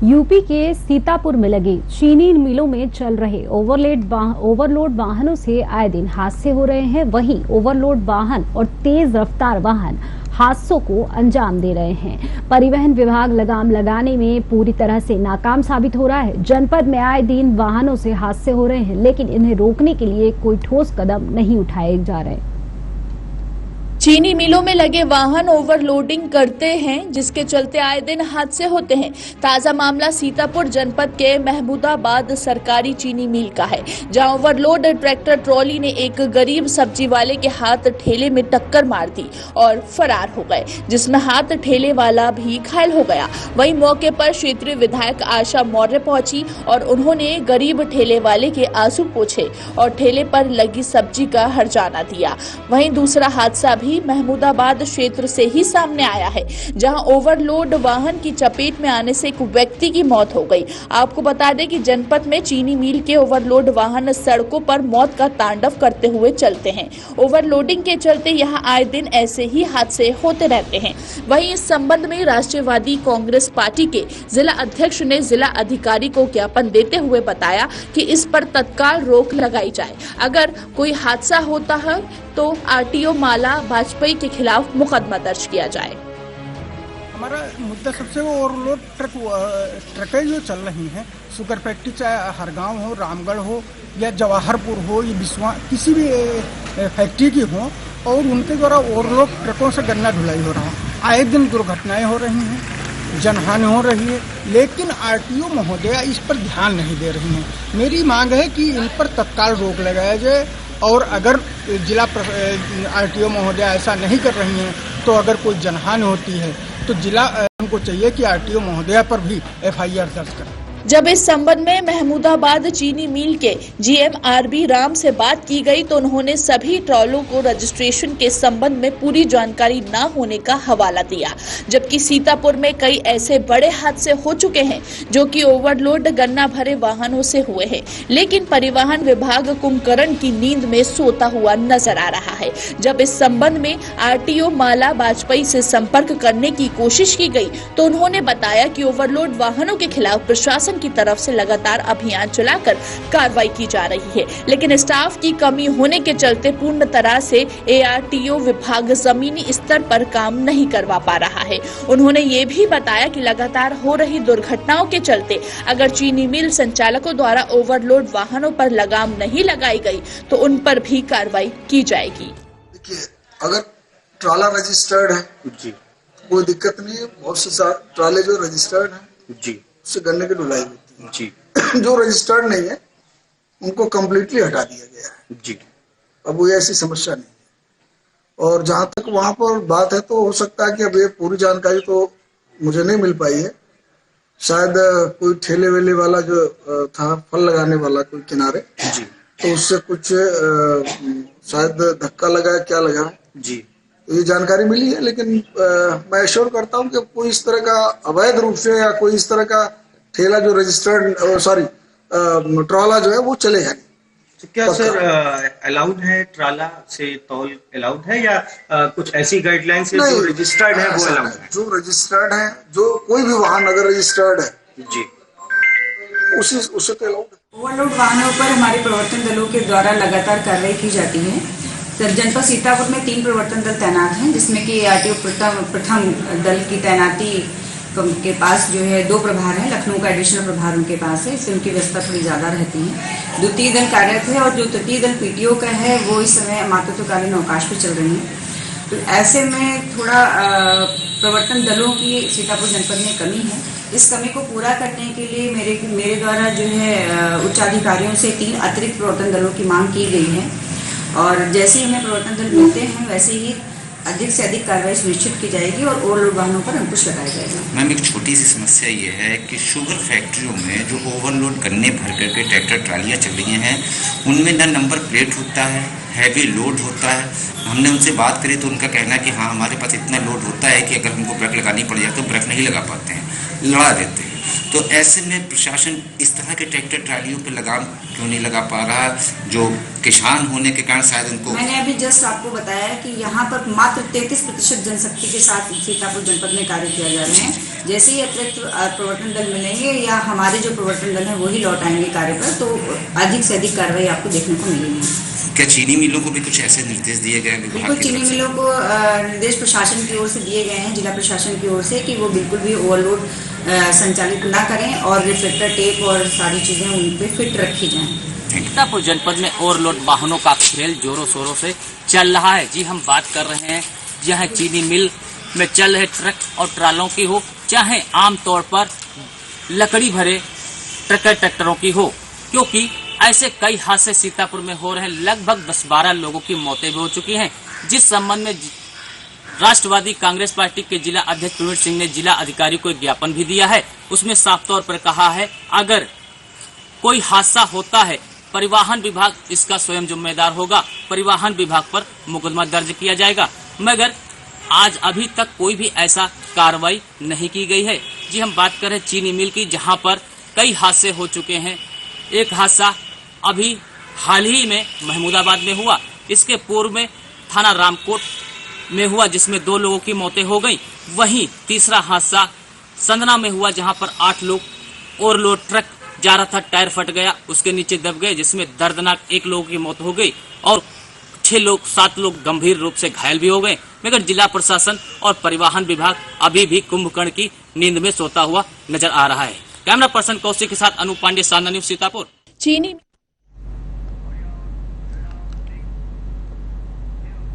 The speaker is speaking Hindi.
यूपी के सीतापुर में लगी चीनी मिलों में चल रहे ओवरलोड वाहनों से आए दिन हादसे हो रहे हैं। वहीं ओवरलोड वाहन और तेज रफ्तार वाहन हादसों को अंजाम दे रहे हैं। परिवहन विभाग लगाम लगाने में पूरी तरह से नाकाम साबित हो रहा है। जनपद में आए दिन वाहनों से हादसे हो रहे हैं, लेकिन इन्हें रोकने के लिए कोई ठोस कदम नहीं उठाए जा रहे। चीनी मिलों में लगे वाहन ओवरलोडिंग करते हैं, जिसके चलते आए दिन हादसे होते हैं। ताजा मामला सीतापुर जनपद के महमूदाबाद सरकारी चीनी मिल का है, जहां ओवरलोड ट्रैक्टर ट्रॉली ने एक गरीब सब्जी वाले के हाथ ठेले में टक्कर मार दी और फरार हो गए, जिसमें हाथ ठेले वाला भी घायल हो गया। वहीं मौके पर क्षेत्रीय विधायक आशा मौर्य पहुंची और उन्होंने गरीब ठेले वाले के आंसू पोंछे और ठेले पर लगी सब्जी का हर्जाना दिया। वहीं दूसरा हादसा भी महमूदाबाद क्षेत्र से ही सामने आया है, जहां ओवरलोड वाहन की चपेट में आने से एक व्यक्ति की मौत हो गई। आपको बता दें कि जनपद में चीनी मिल के ओवरलोड वाहन सड़कों पर मौत का तांडव करते हुए चलते हैं। ओवरलोडिंग के चलते यहां आए दिन ऐसे ही हादसे होते रहते हैं। वहीं इस संबंध में राष्ट्रवादी कांग्रेस पार्टी के जिला अध्यक्ष ने जिला अधिकारी को ज्ञापन देते हुए बताया कि इस पर तत्काल रोक लगाई जाए। अगर कोई हादसा होता है तो आरटीओ माला वाजपेयी के खिलाफ मुकदमा दर्ज किया जाए। हमारा मुद्दा सबसे वो ओवरलोड ट्रकें जो चल रही हैं, शुगर फैक्ट्री चाहे हरगांव हो, रामगढ़ हो या जवाहरपुर हो, ये बिस्वा किसी भी फैक्ट्री की हो, और उनके द्वारा ओवरलोड ट्रकों से गन्ना ढुलाई हो रहा है। आए दिन दुर्घटनाएं हो रही हैं, जनहानि हो रही है, लेकिन आरटीओ महोदया इस पर ध्यान नहीं दे रही हैं। मेरी मांग है कि इन पर तत्काल रोक लगाया जाए, और अगर जिला आरटीओ महोदया ऐसा नहीं कर रही हैं तो अगर कोई जनहानि होती है तो जिला को चाहिए कि आरटीओ महोदया पर भी एफआईआर दर्ज करें। जब इस संबंध में महमूदाबाद चीनी मिल के जीएम आरबी राम से बात की गई तो उन्होंने सभी ट्रॉलों को रजिस्ट्रेशन के संबंध में पूरी जानकारी न होने का हवाला दिया, जबकि सीतापुर में कई ऐसे बड़े हादसे हो चुके हैं जो कि ओवरलोड गन्ना भरे वाहनों से हुए हैं, लेकिन परिवहन विभाग कुंभकर्ण की नींद में सोता हुआ नजर आ रहा है। जब इस संबंध में आरटीओ माला वाजपेयी से संपर्क करने की कोशिश की गई तो उन्होंने बताया कि ओवरलोड वाहनों के खिलाफ प्रशासन की तरफ से लगातार अभियान चलाकर कार्रवाई की जा रही है, लेकिन स्टाफ की कमी होने के चलते पूर्ण तरह से एआरटीओ विभाग जमीनी स्तर पर काम नहीं करवा पा रहा है। उन्होंने ये भी बताया कि लगातार हो रही दुर्घटनाओं के चलते अगर चीनी मिल संचालकों द्वारा ओवरलोड वाहनों पर लगाम नहीं लगाई गई तो उन पर भी कार्रवाई की जाएगी। देखिए, अगर ट्राला रजिस्टर्ड है जी, कोई दिक्कत नहीं है। बहुत से ट्राले जो रजिस्टर्ड है जी, उससे गन्ने की ढुलाई होती है जी। जो रजिस्टर्ड नहीं है उनको कम्प्लीटली हटा दिया गया है जी। अब वो ऐसी समस्या नहीं है। और जहां तक वहां पर बात है तो हो सकता है कि अब ये पूरी जानकारी तो मुझे नहीं मिल पाई है। शायद कोई ठेले वेले वाला जो था, फल लगाने वाला कोई किनारे जी, तो उससे कुछ शायद धक्का लगा, क्या लगा जी, ये जानकारी मिली है। लेकिन मैं एश्योर करता हूँ कि कोई इस तरह का अवैध रूप से या कोई इस तरह का ठेला जो रजिस्टर्ड ट्राला जो है वो चलेगा नहीं। तो क्या सर अलाउड है, ट्राला से तौल अलाउड है या कुछ ऐसी गाइडलाइंस है जो रजिस्टर्ड है वो अलाउड है? जो रजिस्टर्ड है, जो कोई भी वाहन अगर रजिस्टर्ड है जी, उसे तो अलाउड है। ओवरलोड वाहनों पर हमारे प्रवर्तन दलों के द्वारा लगातार कार्रवाई की जाती है। जनपद सीतापुर में 3 प्रवर्तन दल तैनात हैं, जिसमें कि आरटीओ प्रथम दल की तैनाती के पास जो है 2 प्रभार हैं। लखनऊ का एडिशनल प्रभार उनके पास है, इससे उनकी व्यवस्था थोड़ी ज़्यादा रहती है। द्वितीय दल कार्यरत है और जो तृतीय दल पीटीओ का है वो इस समय मातृत्वकालीन अवकाश पे चल रही है। तो ऐसे में थोड़ा प्रवर्तन दलों की सीतापुर जनपद में कमी है। इस कमी को पूरा करने के लिए मेरे द्वारा जो है उच्चाधिकारियों से 3 अतिरिक्त प्रवर्तन दलों की मांग की गई है, और जैसे ही हमें प्रवर्तन दल मिलते हैं वैसे ही अधिक से अधिक कार्रवाई सुनिश्चित की जाएगी और ओवरलोड वाहनों पर अंकुश लगाया जाएगा। मैम, एक छोटी सी समस्या ये है कि शुगर फैक्ट्रियों में जो ओवरलोड गन्ने भर करके ट्रैक्टर ट्रालियाँ चल रही हैं, उनमें न नंबर प्लेट होता है, हैवी लोड होता है। हमने उनसे बात करी तो उनका कहना है कि हाँ, हमारे पास इतना लोड होता है कि अगर हमको ब्रेक लगानी पड़ जाए तो ब्रेक नहीं लगा पाते हैं, लड़ा देते हैं। तो ऐसे में प्रशासन इस तरह के ट्रैक्टर ट्रालियों पर लगाम क्यों नहीं लगा पा रहा, जो किसान होने के कारण शायद उनको। मैंने अभी जस्ट आपको बताया कि यहाँ पर मात्र 33% जनशक्ति के साथ सीतापुर जनपद में कार्य किया जा रहा है, जैसे ही अतिरिक्त प्रवर्तन दल मिलेंगे या हमारे जो प्रवर्तन दल है वही लौट आएंगे कार्य पर, तो अधिक से अधिक कार्रवाई आपको देखने को मिलेगी। क्या चीनी मिलों को भी कुछ ऐसे निर्देश दिए गए हैं? बिल्कुल, चीनी मिलों को निर्देश प्रशासन की ओर से दिए गए हैं, जिला प्रशासन की ओर से, कि वो बिल्कुल भी ओवरलोड संचालित ना करें और रिफ्लेक्टर टेप और सारी चीजें उन पे फिट रखी जाएं। सीतापुर जनपद में ओवरलोड वाहनों का खेल जोरों शोरों से चल रहा है। जी, हम बात कर रहे हैं जहाँ चीनी मिल में चल रहे ट्रक और ट्रालों की हो, चाहे आमतौर पर लकड़ी भरे ट्रैक्टरों की हो, क्योंकि ऐसे कई हादसे सीतापुर में हो रहे हैं। लगभग 10-12 लोगों की मौतें भी हो चुकी हैं, जिस संबंध में राष्ट्रवादी कांग्रेस पार्टी के जिला अध्यक्ष प्रवीण सिंह ने जिला अधिकारी को एक ज्ञापन भी दिया है। उसमें साफ तौर पर कहा है, अगर कोई हादसा होता है परिवहन विभाग इसका स्वयं जिम्मेदार होगा, परिवहन विभाग पर मुकदमा दर्ज किया जाएगा। मगर आज अभी तक कोई भी ऐसा कार्रवाई नहीं की गई है। जी, हम बात कर रहे हैं चीनी मिल की, जहां पर कई हादसे हो चुके हैं। एक हादसा अभी हाल ही में महमूदाबाद में हुआ, इसके पूर्व में थाना रामकोट में हुआ जिसमें 2 लोगों की मौतें हो गई। वहीं तीसरा हादसा संदना में हुआ, जहां पर 8 लोग ओवरलोड ट्रक जा रहा था, टायर फट गया, उसके नीचे दब गए, जिसमें दर्दनाक 1 लोगों की मौत हो गई और 7 लोग गंभीर रूप से घायल भी हो गए। मगर जिला प्रशासन और परिवहन विभाग अभी भी कुंभकर्ण की नींद में सोता हुआ नजर आ रहा है। कैमरा पर्सन कौशिक के साथ अनूप पांडे, साधना न्यूज़, सीतापुर। चीनी